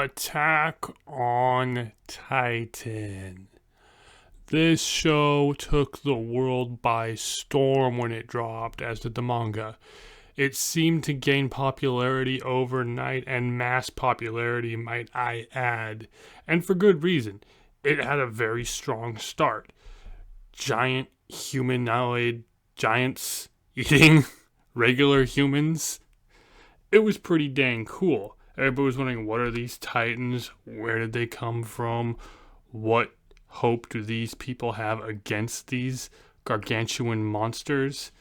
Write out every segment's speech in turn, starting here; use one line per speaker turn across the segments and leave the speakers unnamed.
Attack on Titan. This show took the world by storm when it dropped, as did the manga. It seemed to gain popularity overnight, and mass popularity, might I add. And for good reason. It had a very strong start. Giant humanoid giants eating regular humans. It was pretty dang cool. Everybody was wondering, what are these Titans? Where did they come from? What hope do these people have against these gargantuan monsters?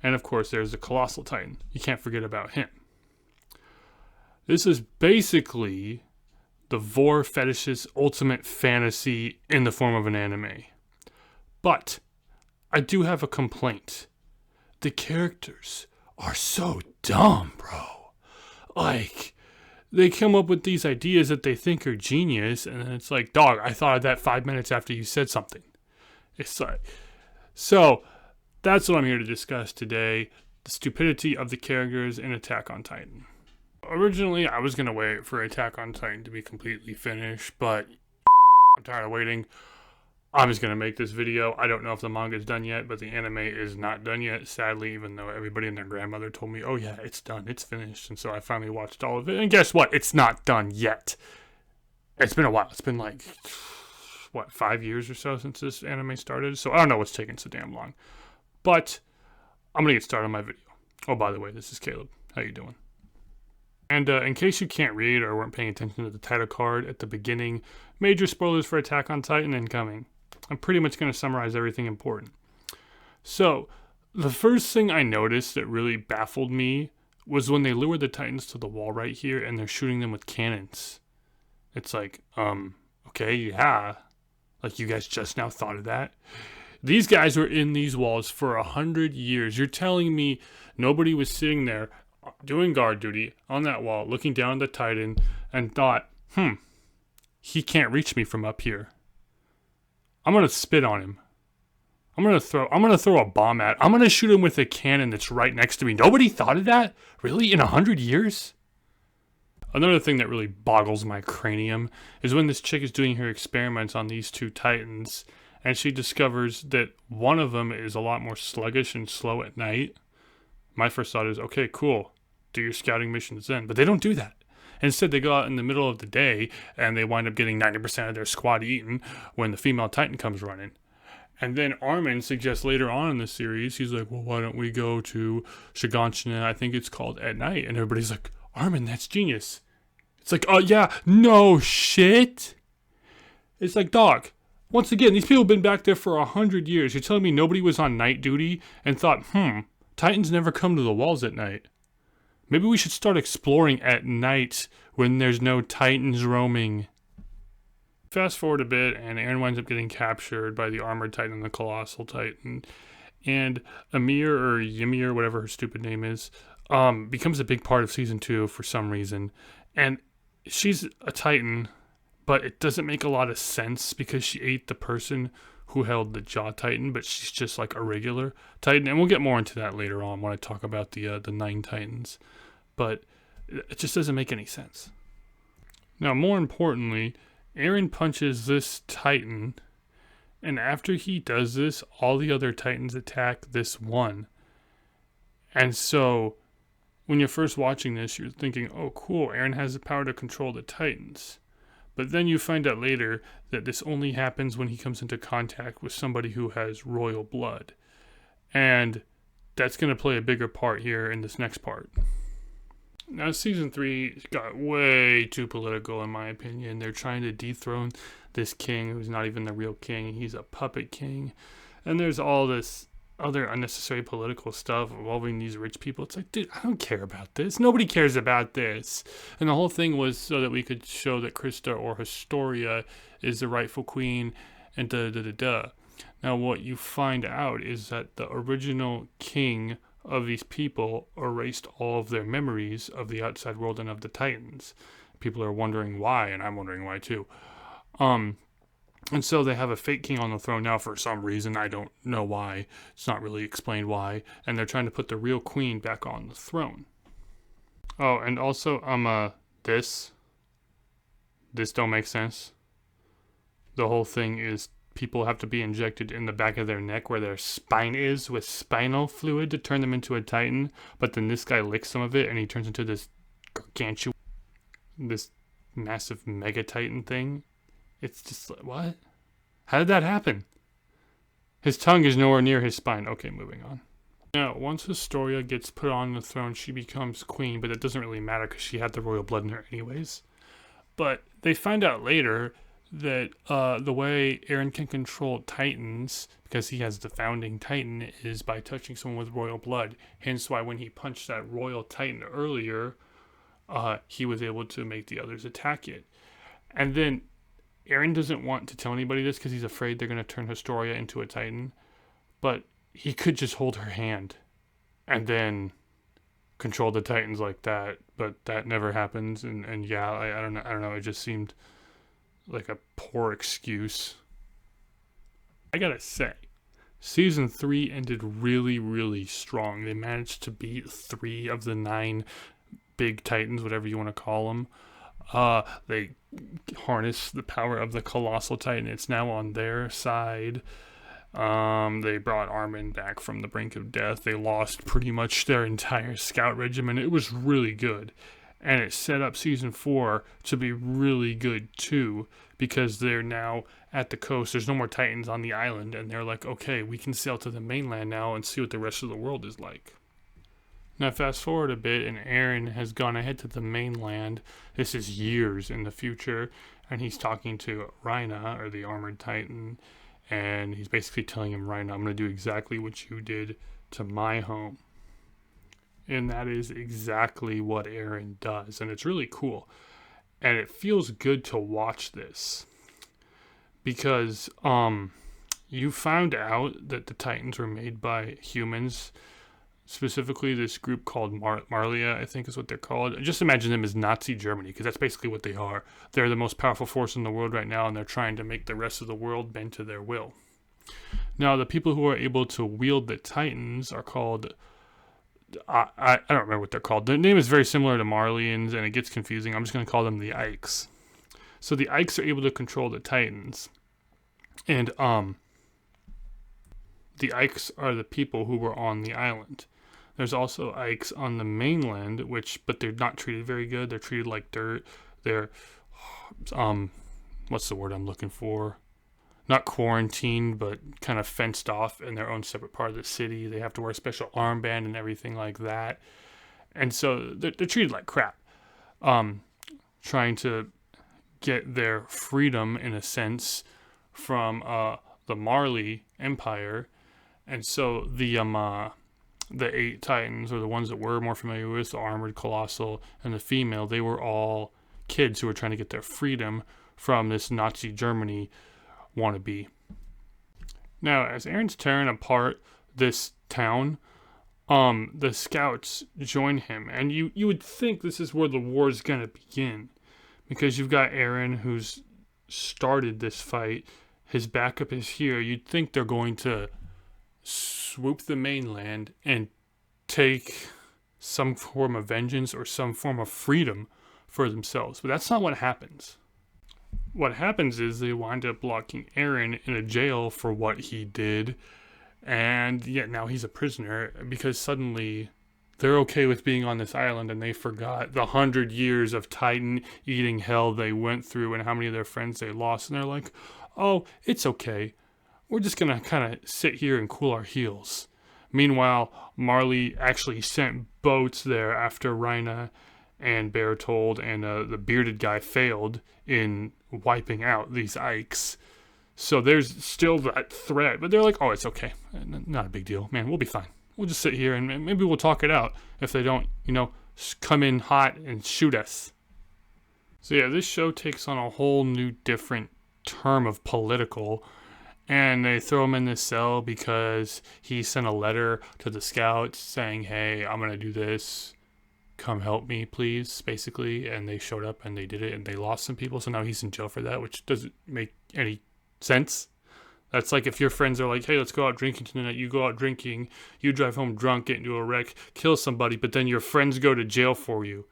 And of course, there's the Colossal Titan. You can't forget about him. This is basically the vor fetish's ultimate fantasy in the form of an anime. But I do have a complaint. The characters are so dumb, bro. Like, they come up with these ideas that they think are genius, and it's like, dog, I thought of that 5 minutes after you said something. It's like, so that's what I'm here to discuss today. The stupidity of the characters in Attack on Titan. Originally, I was going to wait for Attack on Titan to be completely finished, but I'm tired of waiting. I'm just going to make this video. I don't know if the manga is done yet, but the anime is not done yet, sadly, even though everybody and their grandmother told me, oh yeah, it's done, it's finished. And so I finally watched all of it. And guess what? It's not done yet. It's been a while. It's been like, 5 years or so since this anime started? So I don't know what's taking so damn long. But I'm going to get started on my video. Oh, by the way, this is Caleb. How you doing? And in case you can't read or weren't paying attention to the title card at the beginning, major spoilers for Attack on Titan incoming. I'm pretty much going to summarize everything important. So, the first thing I noticed that really baffled me was when they lured the Titans to the wall right here and they're shooting them with cannons. It's like, okay, yeah. Like, you guys just now thought of that? These guys were in these walls for 100 years. You're telling me nobody was sitting there doing guard duty on that wall, looking down at the Titan, and thought, he can't reach me from up here. I'm gonna spit on him. I'm gonna throw a bomb at him. I'm gonna shoot him with a cannon that's right next to me. Nobody thought of that? Really? In 100 years? Another thing that really boggles my cranium is when this chick is doing her experiments on these two Titans, and she discovers that one of them is a lot more sluggish and slow at night. My first thought is, okay, cool. Do your scouting missions then. But they don't do that. Instead, they go out in the middle of the day, and they wind up getting 90% of their squad eaten when the female Titan comes running. And then Armin suggests later on in the series, he's like, well, why don't we go to Shiganshina, I think it's called, at night? And everybody's like, Armin, that's genius. It's like, oh, yeah, no shit. It's like, dog, once again, these people have been back there for 100 years. You're telling me nobody was on night duty and thought, Titans never come to the walls at night. Maybe we should start exploring at night when there's no Titans roaming. Fast forward a bit, and Eren winds up getting captured by the Armored Titan and the Colossal Titan. And Ymir, or Ymir, whatever her stupid name is, becomes a big part of Season 2 for some reason. And she's a Titan, but it doesn't make a lot of sense because she ate the person who held the Jaw Titan, but she's just like a regular Titan. And we'll get more into that later on when I talk about the 9 Titans. But it just doesn't make any sense. Now, more importantly, Eren punches this Titan, and after he does this, all the other Titans attack this one. And so, when you're first watching this, you're thinking, oh cool, Eren has the power to control the Titans. But then you find out later that this only happens when he comes into contact with somebody who has royal blood. And that's going to play a bigger part here in this next part. Now, Season 3 got way too political, in my opinion. They're trying to dethrone this king who's not even the real king. He's a puppet king. And there's all this other unnecessary political stuff involving these rich people. It's like, dude, I don't care about this. Nobody cares about this. And the whole thing was so that we could show that Krista, or Historia, is the rightful queen, and da-da-da-da. Now, what you find out is that the original king of these people erased all of their memories of the outside world and of the Titans. People are wondering why, and I'm wondering why too. And so they have a fake king on the throne now for some reason. I don't know why. It's not really explained why. And they're trying to put the real queen back on the throne. Oh, and also, this This don't make sense. The whole thing is people have to be injected in the back of their neck where their spine is with spinal fluid to turn them into a Titan. But then this guy licks some of it and he turns into this gargantuan, this massive mega Titan thing. It's just like, what? How did that happen? His tongue is nowhere near his spine. Okay, moving on. Now, once Historia gets put on the throne, she becomes queen, but it doesn't really matter because she had the royal blood in her anyways. But they find out later that the way Eren can control Titans, because he has the founding Titan, is by touching someone with royal blood. Hence why when he punched that royal Titan earlier, he was able to make the others attack it. And then Eren doesn't want to tell anybody this because he's afraid they're going to turn Historia into a Titan. But he could just hold her hand and then control the Titans like that. But that never happens. And yeah, I don't know. It just seemed like a poor excuse. I gotta say, season 3 ended really, really strong. They managed to beat 3 of the 9 big Titans, whatever you want to call them. They harnessed the power of the Colossal Titan. It's now on their side. They brought Armin back from the brink of death. They lost pretty much their entire scout regiment. It was really good. And it set up season 4 to be really good too, because they're now at the coast. There's no more Titans on the island, and they're like, okay, we can sail to the mainland now and see what the rest of the world is like. Now fast forward a bit, and Eren has gone ahead to the mainland. This is years in the future, and he's talking to Rhina, or the Armored Titan, and he's basically telling him, Rhina, I'm going to do exactly what you did to my home. And that is exactly what Eren does. And it's really cool. And it feels good to watch this. Because you found out that the Titans were made by humans. Specifically this group called Marlia, I think is what they're called. Just imagine them as Nazi Germany, because that's basically what they are. They're the most powerful force in the world right now, and they're trying to make the rest of the world bend to their will. Now, the people who are able to wield the Titans are called... I don't remember what they're called. Their name is very similar to Marlians, and it gets confusing. I'm just going to call them the Ikes. So the Ikes are able to control the Titans. And the Ikes are the people who were on the island. There's also Ikes on the mainland, but they're not treated very good. They're treated like dirt. They're, what's the word I'm looking for? Not quarantined, but kind of fenced off in their own separate part of the city. They have to wear a special armband and everything like that. And so they're treated like crap. Trying to get their freedom, in a sense, from the Marley Empire. And so the 8 Titans, or the ones that we're more familiar with, the Armored, Colossal, and the female, they were all kids who were trying to get their freedom from this Nazi Germany wannabe. Now, as Eren's tearing apart this town, the scouts join him, and you would think this is where the war is going to begin, because you've got Eren, who's started this fight. His backup is here. You'd think they're going to swoop the mainland and take some form of vengeance or some form of freedom for themselves, but that's not what happens. What happens is they wind up locking Eren in a jail for what he did, and yet now he's a prisoner because suddenly they're okay with being on this island, and they forgot the 100 years of Titan eating hell they went through and how many of their friends they lost, and they're like, oh, it's okay. We're just going to kind of sit here and cool our heels. Meanwhile, Marley actually sent boats there after Rhina and Bertold and the bearded guy failed in wiping out these Ikes. So there's still that threat, but they're like, oh, it's okay. Not a big deal, man. We'll be fine. We'll just sit here and maybe we'll talk it out if they don't, come in hot and shoot us. So yeah, this show takes on a whole new different term of political, and they throw him in this cell because he sent a letter to the scouts saying, hey, I'm going to do this. Come help me, please, basically. And they showed up and they did it, and they lost some people. So now he's in jail for that, which doesn't make any sense. That's like if your friends are like, hey, let's go out drinking tonight. You go out drinking, you drive home drunk, get into a wreck, kill somebody, but then your friends go to jail for you.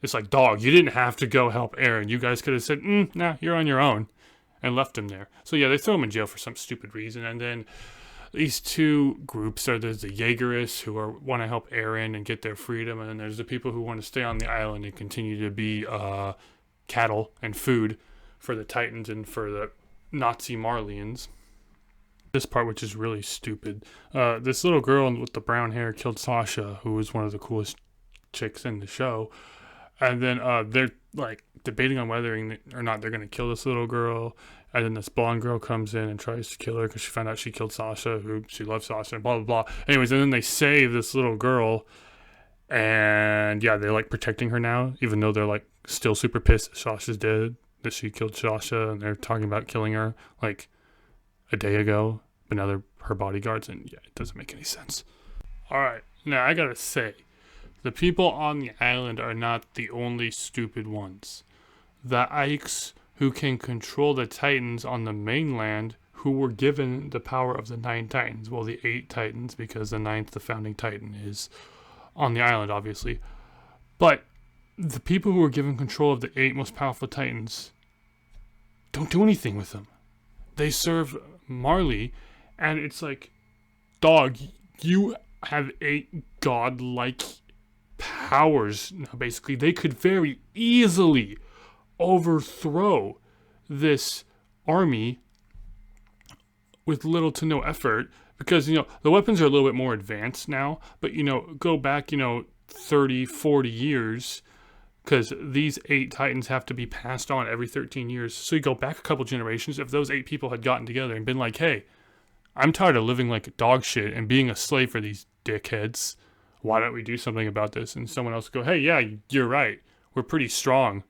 It's like, dog, you didn't have to go help Eren. You guys could have said, nah, you're on your own, and left him there. So yeah, they throw him in jail for some stupid reason. And then these two groups are, there's the Jaegerists who want to help Eren and get their freedom, and then there's the people who want to stay on the island and continue to be cattle and food for the Titans and for the Nazi Marlians. This part, which is really stupid, this little girl with the brown hair killed Sasha, who was one of the coolest chicks in the show. And then they're like debating on whether or not they're going to kill this little girl. And then this blonde girl comes in and tries to kill her because she found out she killed Sasha, who she loves Sasha, and blah, blah, blah. Anyways, and then they save this little girl. And yeah, they're like protecting her now, even though they're like still super pissed that Sasha's dead, that she killed Sasha. And they're talking about killing her like a day ago. But now they're her bodyguards. And yeah, it doesn't make any sense. All right. Now, I got to say, the people on the island are not the only stupid ones. The Ikes, who can control the Titans on the mainland, who were given the power of the 9 Titans. Well, the 8 Titans, because the 9th, the founding Titan, is on the island, obviously. But the people who were given control of the 8 most powerful Titans don't do anything with them. They serve Marley, and it's like, dog, you have 8 godlike powers. Now, basically, they could very easily overthrow this army with little to no effort, because, you know, the weapons are a little bit more advanced now, but, you know, go back, 30, 40 years, because these 8 Titans have to be passed on every 13 years. So you go back a couple generations, if those 8 people had gotten together and been like, hey, I'm tired of living like dog shit and being a slave for these dickheads. Why don't we do something about this? And someone else go, hey, yeah, you're right. We're pretty strong.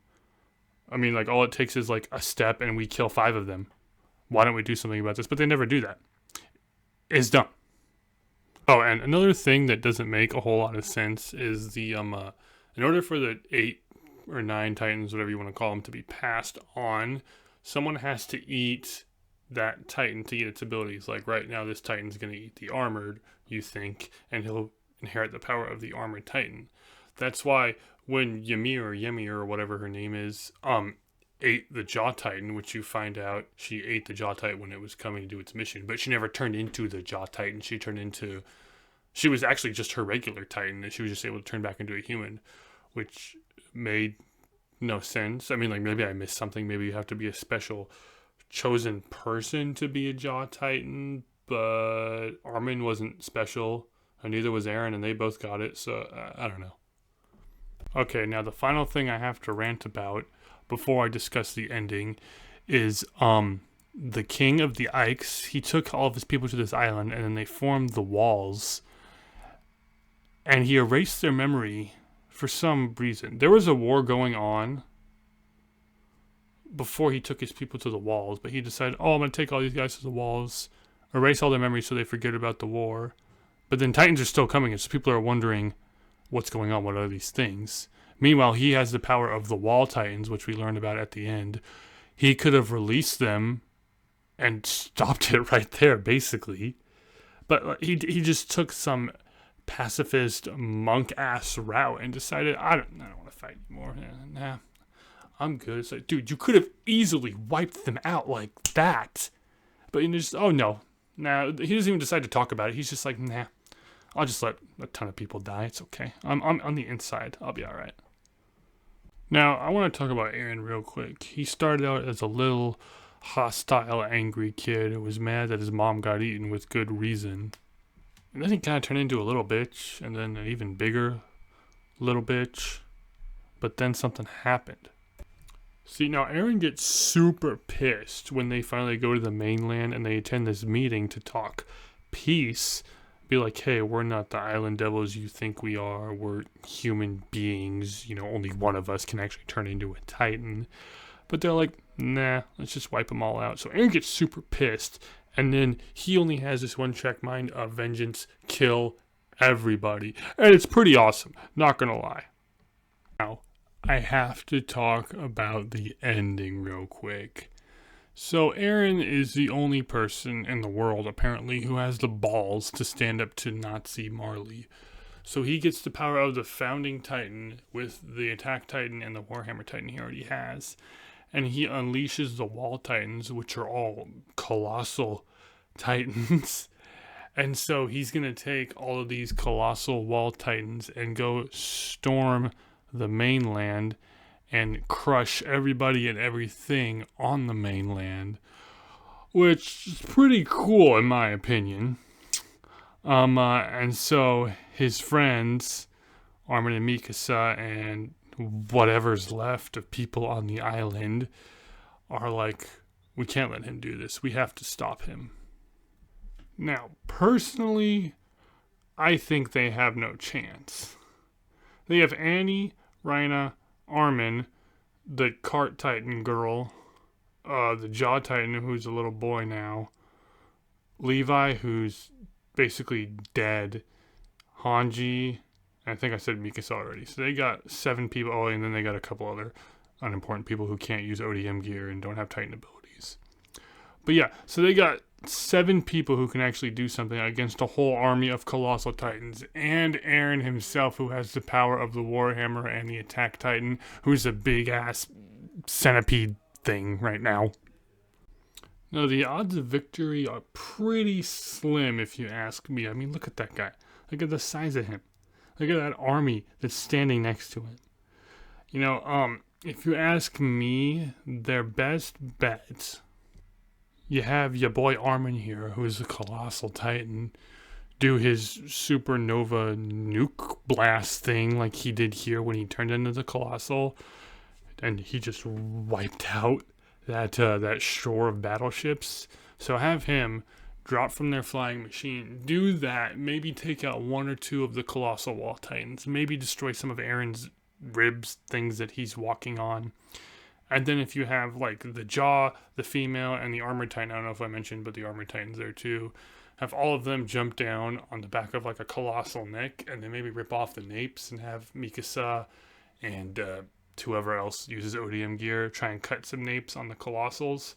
I mean, like, all it takes is like a step and we kill 5 of them. Why don't we do something about this? But they never do that. It's dumb. Oh, and another thing that doesn't make a whole lot of sense is the, in order for the 8 or 9 Titans, whatever you want to call them, to be passed on, someone has to eat that Titan to get its abilities. Like right now, this Titan's going to eat the armored, you think, and he'll inherit the power of the armored Titan. That's why when Ymir or whatever her name is, ate the Jaw Titan, which you find out she ate the Jaw Titan when it was coming to do its mission, but she never turned into the Jaw Titan. She was actually just her regular Titan, and she was just able to turn back into a human, which made no sense. I mean, like, maybe I missed something. Maybe you have to be a special chosen person to be a Jaw Titan, but Armin wasn't special, and neither was Eren, and they both got it, so I don't know. Okay, now the final thing I have to rant about before I discuss the ending is the king of the Ikes. He took all of his people to this island, and then they formed the walls, and he erased their memory for some reason. There was a war going on before he took his people to the walls, but he decided, I'm going to take all these guys to the walls, erase all their memories so they forget about the war. But then Titans are still coming, and so people are wondering what's going on, what are these things? Meanwhile, he has the power of the Wall Titans, which we learned about at the end. He could have released them and stopped it right there, basically. But he just took some pacifist monk-ass route and decided, I don't want to fight anymore. Nah, I'm good. It's like, dude, you could have easily wiped them out like that. But you just, no. Nah, he doesn't even decide to talk about it. He's just like, nah, I'll just let a ton of people die. It's okay. I'm on the inside. I'll be all right. Now, I want to talk about Eren real quick. He started out as a little hostile, angry kid who was mad that his mom got eaten with good reason. And then he kind of turned into a little bitch, and then an even bigger little bitch. But then something happened. See, now Eren gets super pissed when they finally go to the mainland and they attend this meeting to talk peace. Be like, hey, we're not the island devils you think we are. We're human beings. Only one of us can actually turn into a Titan. But they're like, nah, let's just wipe them all out. So Eren gets super pissed. And then he only has this one-track mind of vengeance, kill everybody. And it's pretty awesome, not gonna lie. Now, I have to talk about the ending real quick. So Eren is the only person in the world, apparently, who has the balls to stand up to Nazi Marley. So he gets the power of the founding Titan with the Attack Titan and the Warhammer Titan he already has. And he unleashes the Wall Titans, which are all colossal Titans. And so he's going to take all of these colossal Wall Titans and go storm the mainland and crush everybody and everything on the mainland, which is pretty cool in my opinion. And so his friends, Armin and Mikasa, and whatever's left of people on the island are like, we can't let him do this. We have to stop him. Now, personally, I think they have no chance. They have Annie, Rhina, Armin, the Cart Titan girl, the Jaw Titan, who's a little boy now, Levi, who's basically dead, Hanji, I think I said Mikasa already. So they got 7 people. Oh, and then they got a couple other unimportant people who can't use ODM gear and don't have Titan abilities. But yeah, so they got 7 people who can actually do something against a whole army of colossal Titans. And Eren himself, who has the power of the Warhammer and the Attack Titan, who's a big-ass centipede thing right now. Now, the odds of victory are pretty slim, if you ask me. I mean, look at that guy. Look at the size of him. Look at that army that's standing next to him. You know, if you ask me, their best bet, you have your boy Armin here, who's a colossal Titan, do his supernova nuke blast thing like he did here when he turned into the colossal, and he just wiped out that shore of battleships. So have him drop from their flying machine, do that, maybe take out 1 or 2 of the colossal Wall Titans, maybe destroy some of Eren's ribs, things that he's walking on. And then if you have like the Jaw, the female, and the Armored Titan, I don't know if I mentioned, but the Armored Titan's there too, have all of them jump down on the back of like a colossal neck, and then maybe rip off the napes and have Mikasa and whoever else uses ODM gear try and cut some napes on the colossals.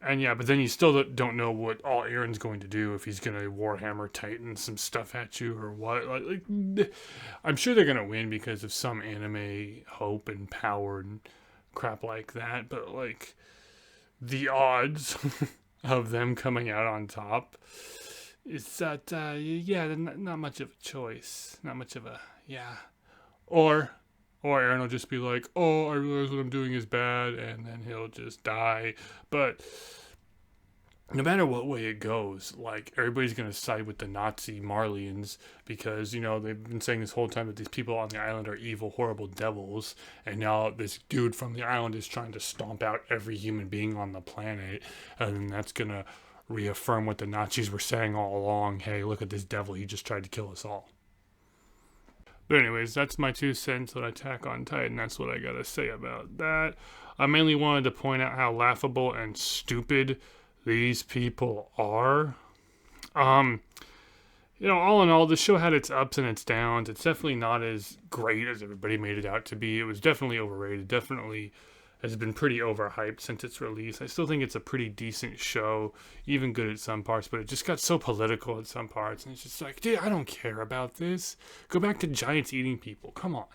And yeah, but then you still don't know what all Eren's going to do, if he's going to Warhammer Titan some stuff at you or what. Like, I'm sure they're going to win because of some anime hope and power and crap like that. But like, the odds of them coming out on top is that, not much of a choice. Not much of a, yeah. Or Eren will just be like, oh, I realize what I'm doing is bad, and then he'll just die. But no matter what way it goes, like, everybody's going to side with the Nazi Marlians because, you know, they've been saying this whole time that these people on the island are evil, horrible devils, and now this dude from the island is trying to stomp out every human being on the planet, and that's going to reaffirm what the Nazis were saying all along. Hey, look at this devil, he just tried to kill us all. But anyways, that's my 2 cents on Attack on Titan. That's what I gotta say about that. I mainly wanted to point out how laughable and stupid these people are. You know, all in all, the show had its ups and its downs. It's definitely not as great as everybody made it out to be. It was definitely overrated. Definitely has been pretty overhyped since its release. I still think it's a pretty decent show, even good at some parts, but it just got so political at some parts, and it's just like, dude, I don't care about this. Go back to giants eating people. Come on.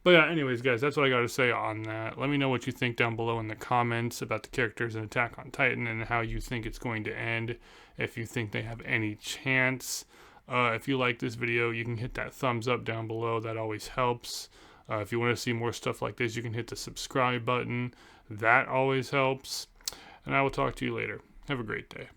But yeah, anyways, guys, that's what I got to say on that. Let me know what you think down below in the comments about the characters in Attack on Titan and how you think it's going to end, if you think they have any chance. If you like this video, you can hit that thumbs up down below. That always helps. If you want to see more stuff like this, you can hit the subscribe button. That always helps. And I will talk to you later. Have a great day.